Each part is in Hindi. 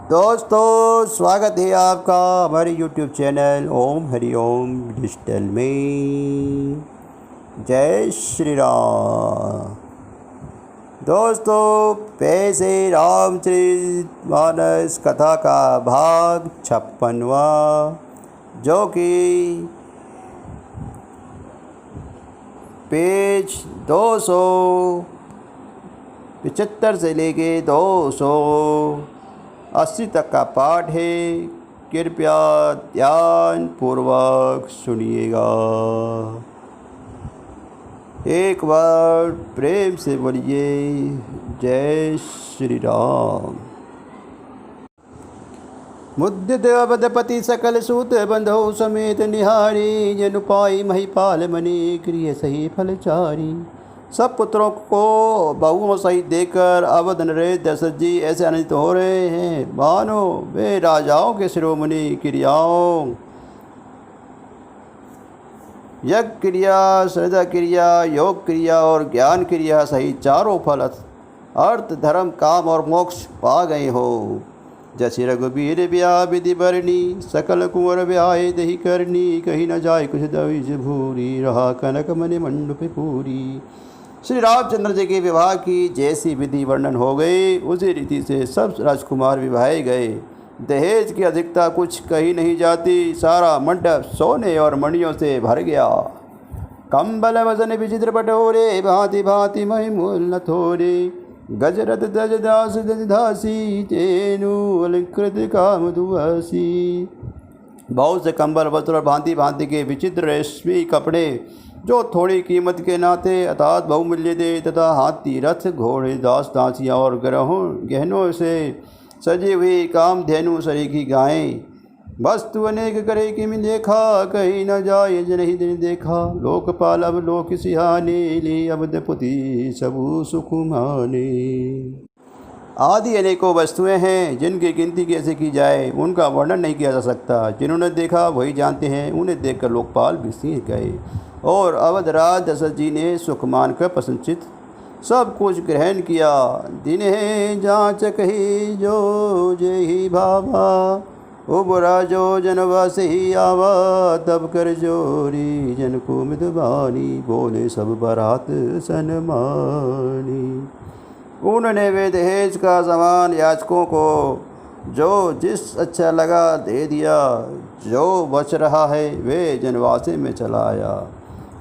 दोस्तों, स्वागत है आपका हमारे YouTube चैनल ओम हरि ओम डिजिटल में। जय श्री राम। दोस्तों, पैसे रामचरितमानस कथा का भाग 56वां, जो कि पेज 275 से लेके 280 तक का पाठ है। कृपया ध्यान पूर्वक सुनिएगा। एक बार प्रेम से बोलिए जय श्री राम। मुद्दित अवधपति सकल सूत बंधो समेत निहारी, जनु पाई महिपाल मणि क्रिय सही फलचारी। सब पुत्रों को बहुओं सहित देखकर अवध नरेश दशरथ जी ऐसे आनंदित हो रहे हैं मानो वे राजाओं के शिरोमणि क्रियाओं, यज्ञ क्रिया, श्रद्धा क्रिया, योग क्रिया और ज्ञान क्रिया सहित चारों फल अर्थ, धर्म, काम और मोक्ष पा गए हो। जैसे रघुबीर ब्याह विधि बरनी, सकल कुंवर ब्याहे दही करनी, कहीं न जाए कुछ दविज भूरी, रहा कनक मणि मंडप पूरी। श्री रामचंद्र जी के विवाह की जैसी विधि वर्णन हो गई, उसी रीति से सब राजकुमार विवाहे गए। दहेज की अधिकता कुछ कही नहीं जाती। सारा मंडप सोने और मणियों से भर गया। कंबल वजन विचित्र पटोरे, भांति भांति महिमूल न थोरे, गजरथ दज दास दज दासी, तेनु अलंकृत काम दुआसी। बहुत से कंबल, वस्त्र और भांति भांति के विचित्र रेशमी कपड़े, जो थोड़ी कीमत के नाते अर्थात बहुमूल्य थे, तथा हाथी, रथ, घोड़े, दास दासियाँ और गहनों से सजी हुई कामधेनु सरीखी गायें। वस्तु अनेक करे कि मैं देखा, कहीं न जाए नहीं दिन देखा। लोकपाल अब लोक सिहाने, ले अवधपुति सबु सुख माने। आदि अनेकों वस्तुएं हैं जिनकी गिनती कैसे की जाए, उनका वर्णन नहीं किया जा सकता। जिन्होंने देखा वही जानते हैं। उन्हें देखकर लोकपाल विस्मित गए और अवधराज दशरथ जी ने सुख मानकर प्रसन्नचित्त सब कुछ ग्रहण किया। दिन है जांच कही जो जय भावा, उबरा जो जनवास ही आवा, तब कर जोरी जन को मितवानी, बोले सब बारात सनमानी। उन्होंने वे दहेज का सामान याचकों को जो जिस अच्छा लगा दे दिया। जो बच रहा है वे जनवासे में चलाया।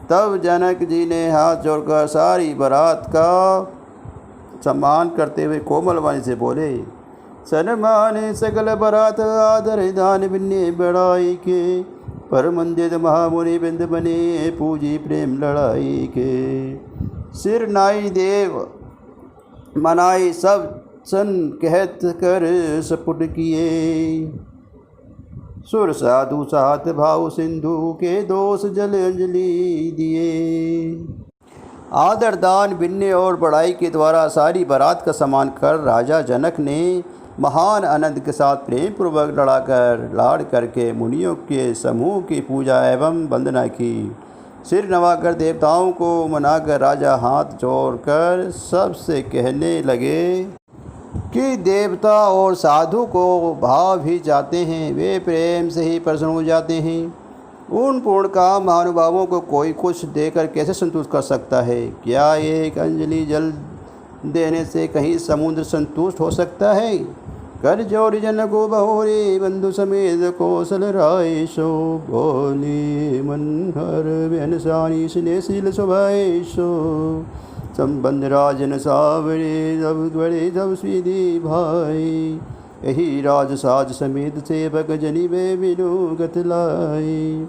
तब जनक जी ने हाथ जोड़कर सारी बारात का सम्मान करते हुए कोमल वाणी से बोले, सन्माने सकल बारात आदर दान बिन्ने बड़ाई के, पर मंदिर महामुनि बिंद बने, पूजी प्रेम लड़ाई के। सिर नाई देव मनाई सब सन कहत कर सपुट किए, सुर साधु सात भाव सिंधु के दोष जल अंजलि दिए। आदर दान बिन्ने और बढ़ाई के द्वारा सारी बारात का सम्मान कर राजा जनक ने महान आनंद के साथ प्रेम पूर्वक लाड़ करके मुनियों के समूह की पूजा एवं वंदना की। सिर नवाकर देवताओं को मनाकर राजा हाथ जोड़कर सबसे कहने लगे कि देवता और साधु को भाव भी जाते हैं, वे प्रेम से ही प्रसन्न हो जाते हैं। उन पूर्ण काम महानुभावों को कोई कुछ देकर कैसे संतुष्ट कर सकता है? क्या एक अंजलि जल देने से कहीं समुद्र संतुष्ट हो सकता है? कर जोरी जन को बहोरे, बंधु समेत कौशल राय सो, बोले मनहर व्यनसानी स्नेहशील स्वभाव सो, संबंध राजन सावरे जब बड़े जब सीधी भाई, यही राज साज समेत सेवक जनी वे बिनु गतलाई।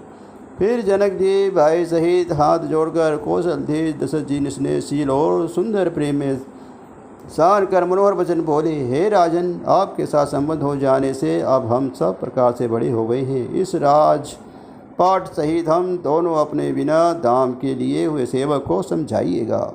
फिर जनक जी भाई सहित हाथ जोड़कर कौशल थे दशरथ जी ने स्नेहशील और सुंदर प्रेम में सार कर मनोहर वचन बोले, हे राजन, आपके साथ संबंध हो जाने से अब हम सब प्रकार से बड़े हो गए हैं। इस राज पाठ सहित हम दोनों अपने बिना दाम के लिए हुए सेवक को समझाइएगा।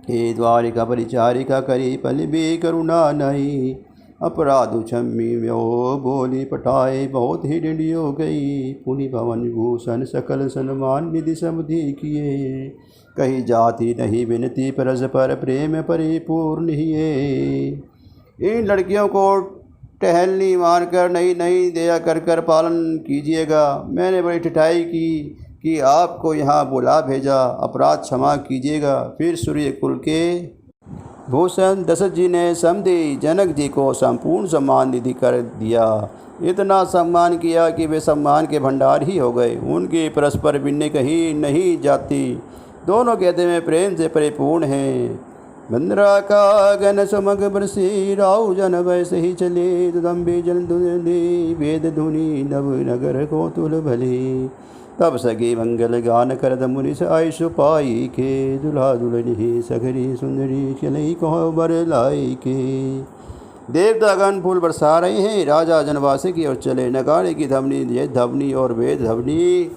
हे द्वारिका परिचारिका करी पल भी करुणा नहीं, अपराध क्षमी म्यो बोली पटाए, बहुत ही डिंडी हो गई। पुनि भवन भूषण सकल सन्मान निधि समधि किए, कही जाती नहीं विनती परस पर प्रेम परिपूर्ण ही। इन लड़कियों को टहलनी मानकर नहीं नहीं दया कर कर पालन कीजिएगा। मैंने बड़ी ठिठाई की कि आपको यहाँ बुला भेजा, अपराध क्षमा कीजिएगा। फिर सूर्य कुल के भूषण दशरथ जी ने समधी जनक जी को संपूर्ण सम्मान निधि कर दिया। इतना सम्मान किया कि वे सम्मान के भंडार ही हो गए। उनकी परस्पर भिन्न कहीं नहीं जाती, दोनों कहते में प्रेम से परिपूर्ण हैं। बंदरा का गन सुमग बरसी, राउ जन वैसे ही चले, दम्बी जन धुनि वेद धुनि नव नगर को तुल भले। तब सगे मंगल गान करद मुनि आयुष पाई के, दुल्हा दुल्हनी सगरी सुंदरी चलई कहो बर लाई के। देवतागण फूल बरसा रहे हैं, राजा जनवासी की ओर चले। नगाड़े की धवनी, ये धवनी और वेद धवनी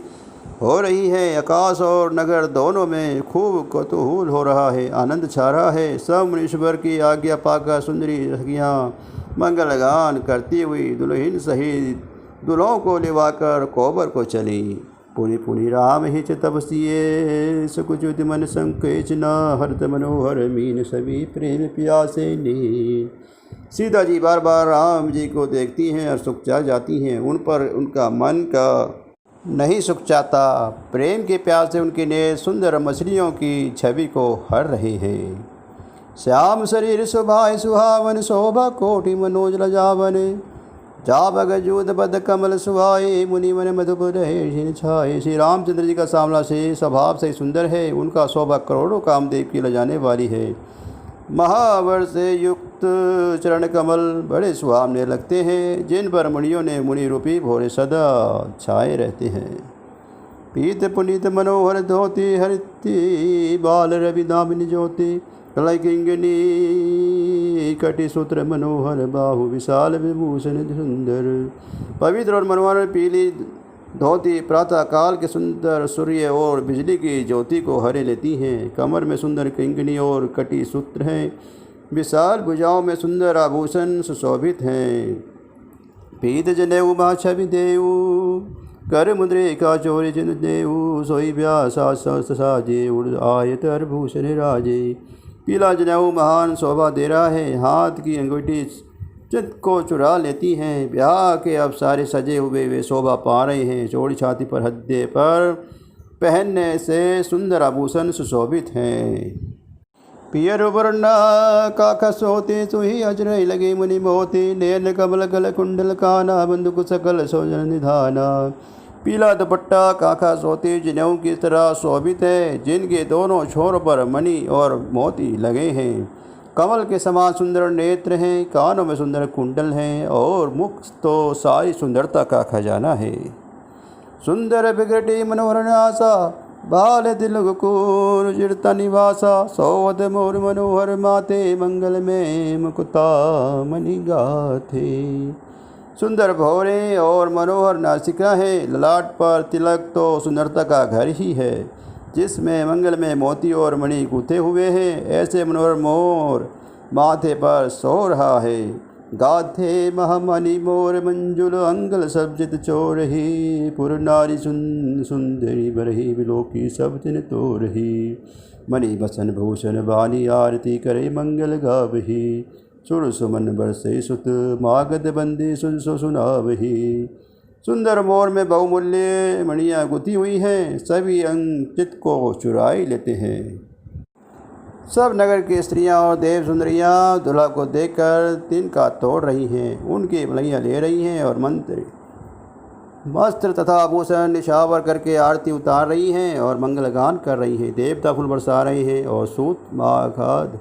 हो रही है। आकाश और नगर दोनों में खूब कौतूहल हो रहा है, आनंद छा रहा है। सब मुनीश्वर की आज्ञा पाकर सुंदरी सखियाँ मंगल गान करती हुई दुल्हन सहित दुल्हों को लिवाकर कोबर को चली। पुनि पुनि राम हिच तपसिए, सुकुचुत मन संकेच न, हरत मनोहर मीन सभी प्रेम प्यासे नी। सीता जी बार बार राम जी को देखती हैं और सुख चा जाती हैं। उन पर उनका मन का नहीं सुख चाहता। प्रेम के प्यार से उनके नेत्र सुंदर मछलियों की छवि को हर रहे हैं। श्याम शरीर शोभाए सुहावन, शोभा कोटि मनोज लजावन। जा बग जूद बद कमल सुहाए, मुनि मन मधुप रहे छाए। श्री रामचंद्र जी का सामना से स्वभाव से सुंदर है। उनका शोभा करोड़ों कामदेव की लजाने वाली है। महावर से युक्त चरण कमल बड़े सुहावने लगते हैं, जिन पर मुनियों ने मुनि रूपी भोरे सदा छाए रहते हैं। पीत पुनीत मनोहर धोती, हरिति बाल रवि दामिनी ज्योति। कलय किंगनी कटि सूत्र मनोहर, बाहु विशाल विभूषण सुंदर। पवित्र और मनोहर पीली धोती प्रातः काल के सुंदर सूर्य और बिजली की ज्योति को हरे लेती हैं। कमर में सुंदर किंगनी और कटी सूत्र हैं। विशाल भुजाओं में सुंदर आभूषण सुशोभित हैं। पीत जनेऊ छवि देऊ, कर मुद्रे का चोरी जिन देऊ। सोई व्यासा साजे, उड़ आयत भूषण राजे। पीला जनेऊ महान शोभा दे रहा है। हाथ की अंगूठी चित्त को चुरा लेती हैं। ब्याह के अब सारे सजे हुए वे शोभा पा रहे हैं। चौड़ी छाती पर हद्दे पर पहनने से सुंदर आभूषण सुशोभित हैं। पियर वर्णा काका सोते, सुही अजरई लगे मुनि मोती। नयन कमल गल कुंडल काना, बंदुक सकल सोजन निधाना। पीला दुपट्टा काका सोते जनेऊ की तरह शोभित है, जिनके दोनों छोरों पर मणि और मोती लगे हैं। कमल के समान सुंदर नेत्र हैं, कानों में सुंदर कुंडल हैं और मुख तो सारी सुंदरता का खजाना है। सुंदर बिगटी मनोहर नासा, बाल दिल को चिरता निवासा। सौवद मोर मनोहर माते, मंगल में मुकुता मणि गाथे। सुंदर भौरे और मनोहर नासिका है। ललाट पर तिलक तो सुंदरता का घर ही है, जिसमें मंगल में मोती और मणि गूंथे हुए हैं। ऐसे मनोहर मोर माथे पर सो रहा है। गाथे महामणि मोर मंजुल, अंगल सब्जित चोरही। पुर नारी सुंदरी बरही, बिलोकी सब तिन तोरही। मणि बसन भूषण बानी, आरती करे मंगल गावही। सुर सुमन बरसे सुत, मागध बंदी सुन सो सुनावही। सुंदर मोर में बहुमूल्य मणियाँ गुथी हुई हैं, सभी अंग चित्त को चुराई लेते हैं। सब नगर की स्त्रियां और देव सुंदरियां दुल्हा को देखकर तिनका तोड़ रही हैं। उनकी बलैयाँ ले रही हैं और मंत्र वस्त्र तथा आभूषण निशावर करके आरती उतार रही हैं और मंगलगान कर रही हैं। देवता फूल बरसा रहे हैं और सूत माघाद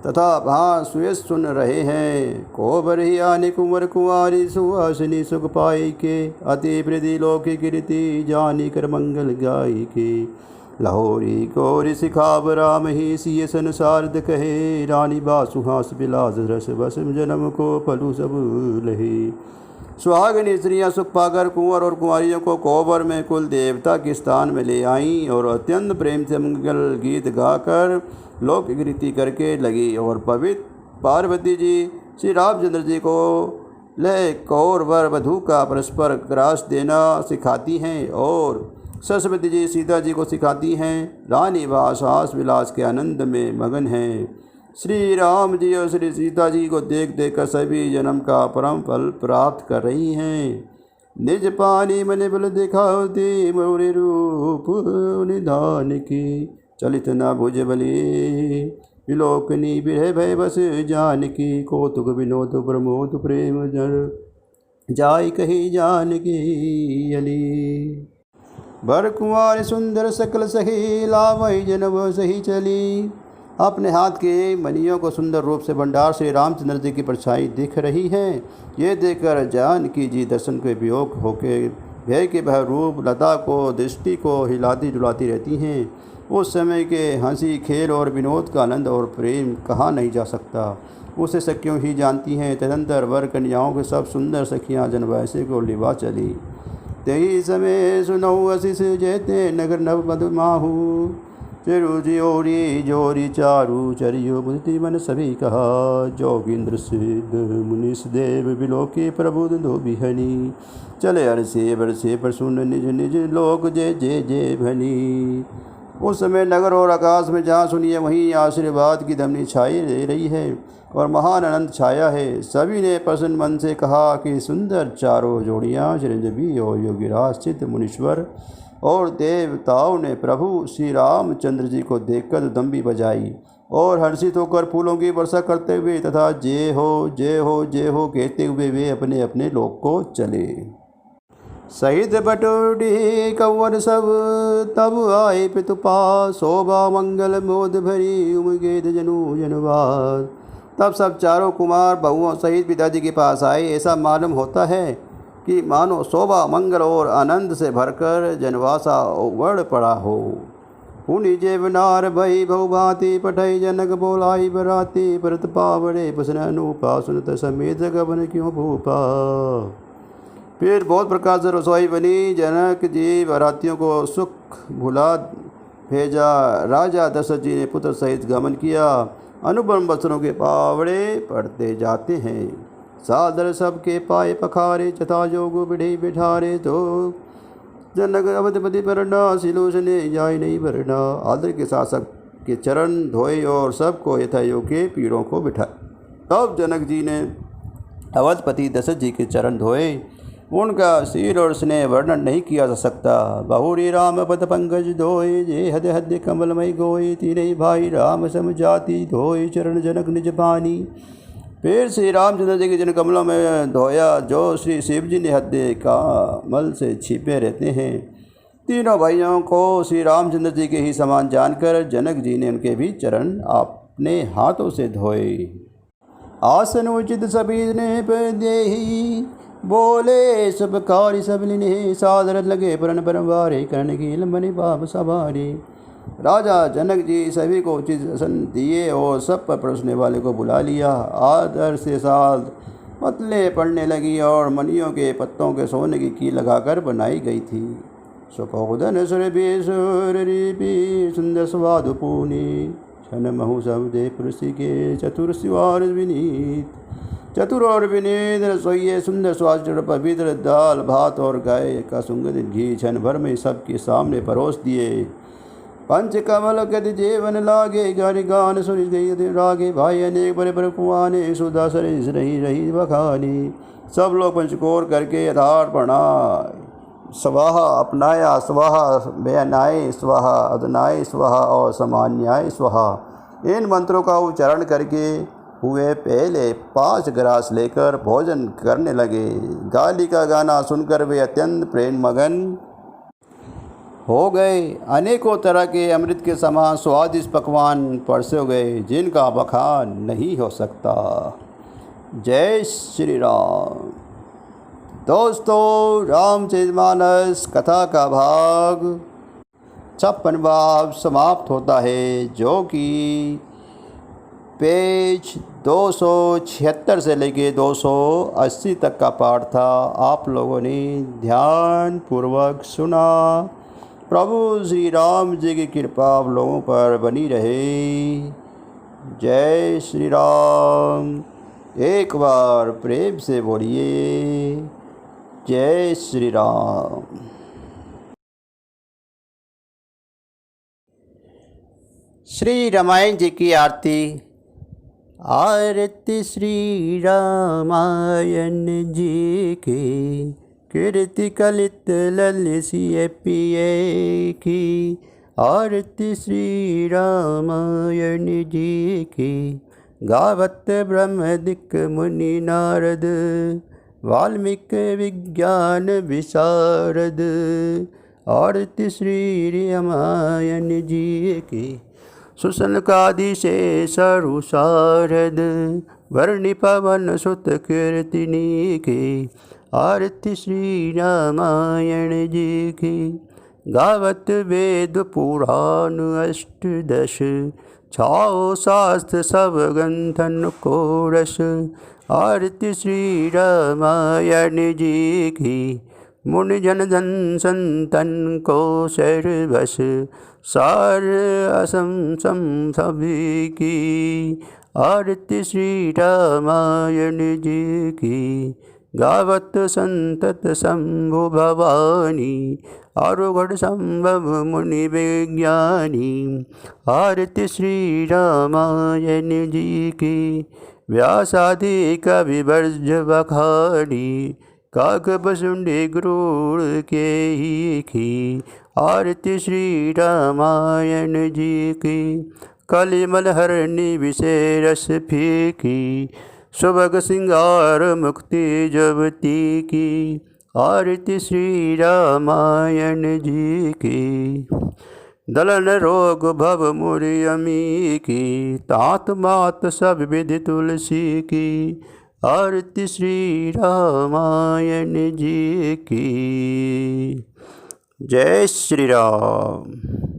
तथा भां सुयस सुन रहे हैं। कोबर ही आने कुंवर कुंवारी, सुहासिनी सुख पाई के। अति प्रति लोकी कीर्ति, जानी कर मंगल गाई के। लाहौरी गौरी सिखाव राम ही, सिय संसारद कहे। रानी बासुहास बिलास रस, बस जन्म को फलू सब लहे। सुहागिनी स्त्रियाँ सुख पाकर कुंवर और कुंवारियों को कोबर में कुल देवता के स्थान में ले आईं और अत्यंत प्रेम से मंगल गीत गाकर लोक कीर्ति करके लगी। और पवित्र पार्वती जी श्री रामचंद्र जी को लय कौर वर वधू का परस्पर ग्रास देना सिखाती हैं और सरस्वती जी सीता जी को सिखाती हैं। रानी वास हास विलास के आनंद में मगन हैं। श्री राम जी और श्री सीता जी को देख देख कर सभी जन्म का परम फल प्राप्त कर रही हैं। निज पानी मन बल दिखाओ दे मोरे रूप निधान की, चलित न भुज बली विलोकनी बिरह भय बस जान की, कौतुक विनोद प्रमोद प्रेम जन जाय कही जान की अली। बर कुंवर सुंदर सकल सही लावई जनव सही चली। अपने हाथ के मणियों को सुंदर रूप से भंडार श्री रामचंद्र जी की परछाई दिख रही है। ये देखकर जानकी जी दर्शन के वियोग होके भय के वह रूप लता को दृष्टि को हिलाती डुलाती रहती हैं। उस समय के हंसी खेल और विनोद का आनंद और प्रेम कहा नहीं जा सकता, उसे सखियों ही जानती हैं। तदंतर वर कन्याओं के सब सुंदर सखियाँ जनवैसे को लिवा चली। तेई समय सुनऊ अशिष जयते नगर नव मधुमाहू, चिरु जियोरी जोरी चारु चरियो बुद्धि मन सभी कहा, जोगिंद्र सिद्ध मुनीष देव बिलोकी प्रबुद्ध दो बिहनी, चले अरसे बरसे पर सुन निज निज लोक जय जय जय भनी। उस समय नगर और आकाश में जहाँ सुनिए वहीं आशीर्वाद की धमनी छाई दे रही है और महान आनंद छाया है। सभी ने प्रसन्न मन से कहा कि सुंदर चारों जोड़ियाँ चिरंजीवी और योगीराज सिद्ध मुनीश्वर और देवताओं ने प्रभु श्री रामचंद्र जी को देखकर दम्बी बजाई और हर्षित होकर फूलों की वर्षा करते हुए तथा जय हो जय हो जय हो कहते हुए वे अपने अपने लोक को चले। सहित बटोरी कंवर सब तब आए पितुपा, शोभा मंगल मोद भरी उमगेद जनु जनवाद। तब सब चारों कुमार बहुओं सहित पिताजी के पास आए। ऐसा मालूम होता है कि मानो शोभा मंगल और आनंद से भरकर जनवासा उबड़ पड़ा हो। पुनि जेवनार भई बहुभांति पठई जनक बोलाई बराती, भरत पावड़े प्रसन्न अनुपा सुनत समेत गबन क्यों भूपा। फिर बहुत प्रकार से रसोई बनी। जनक जी बरातियों को सुख भुला भेजा। राजा दशरथ जी ने पुत्र सहित गमन किया। अनुपम वस्त्रों के पावड़े पड़ते जाते हैं। सादर सबके पाए पखारे, चथा जोग बिढ़े बिठारे, तो जनक अवधपति परना सिलोच ने जाय नहीं भरना। आदर के साथ सबके चरण धोए और सबको यथायोग के पीड़ों को बिठाए। तब जनक जी ने अवधपति दशरथ जी के चरण धोए। उनका शील और स्नेह वर्णन नहीं किया जा सकता। बहुरी राम पद पंकज धोए, जे हद हद कमलमय गोए, तीनों भाई राम सम जाति धोए, चरण जनक निज पानी। फिर श्री रामचंद्र जी के जन कमलों में धोया, जो श्री शिव जी ने हृदय कमल से छिपे रहते हैं। तीनों भाइयों को श्री रामचंद्र जी के ही समान जानकर जनक जी ने उनके भी चरण अपने हाथों से धोए। आसन उचित सभी ने पर देही, बोले सब कार्य सब लिने, सादर लगे परन परवारे, कर्ण की लंबनी बाब सवारी। राजा जनक जी सभी को उचित आसन दिए और सब पर परोसने वाले को बुला लिया। आदर से साथ पतले पड़ने लगी और मनियों के पत्तों के सोने की कील लगाकर बनाई गई थी। सुखोदन सुरभि सुंदर स्वादु पूनी, छन महु सब दे पुरुषि के चतुर शिवार विनीत। चतुर और विनीत रसोइये सुंदर स्वादिष्ट पवित्र दाल भात और गाय का सुगंधित घी क्षण भर में सबके सामने परोस दिए। पंच कमल कति जेवन लागे, गारी गान सुनि गई रागे, भाई अनेक बड़े बड़े कुआने, सुधा सरिस रही रही बखानी। सब लोग पंचकोर करके यथार्थ प्रणाय स्वाहा अपनाया, स्वाहा बेअनाय स्वाहा, अदनाय स्वाहा और सामान्याय स्वाहा। इन मंत्रों का उच्चारण करके हुए पहले 5 ग्रास लेकर भोजन करने लगे। गाली का गाना सुनकर वे अत्यंत प्रेम मगन हो गए। अनेकों तरह के अमृत के समान स्वादिष्ट पकवान परसे गए, जिनका बखान नहीं हो सकता। जय श्री राम। दोस्तों, रामचरितमानस कथा का भाग 56वां समाप्त होता है, जो कि पेज 276 से लेके 280 तक का पाठ था। आप लोगों ने ध्यान पूर्वक सुना। प्रभु श्री राम जी की कृपा आप लोगों पर बनी रहे। जय श्री राम। एक बार प्रेम से बोलिए जय श्री राम। श्री रामायण जी की आरती आरती श्री रामायण जी की, कीर्ति कलित ललसिए पिए की। आरती श्री रामायण जी की, गावत ब्रह्मदिक् मुनि नारद, वाल्मीकि विज्ञान विशारद। आरती श्री रामायण जी की, सुसनकादि शेषरु शारद, वर्णि पवन सुत कीर्तिनी की। आरती श्री रामायण जी की, गावत वेद पुराण अष्टदश, छाओ शास्त्र सब ग्रंथन को रस। आरती श्री रामायण जी की, मुनि जन धन संतन को सर्वस, सार असम सम सभी की। आरती श्री रामायण जी की, गावत संतत शंभु भवानी, आरुगढ़ संभव मुनि विज्ञानी। आरती श्री रामायण जी की, व्यासादि कवि वर्ज बखानी, काक बसुंडी गरुड़ के ही की। आरती श्री रामायण जी की, कलिमल हरणी विषय रस फीकी, सुभग सिंगार मुक्ति जुवती की। आरती श्री रामायण जी की, दलन रोग भव मुरि अमी की, तात मात सब विधि तुलसी की। आरती श्री रामायण जी की। जय श्री राम।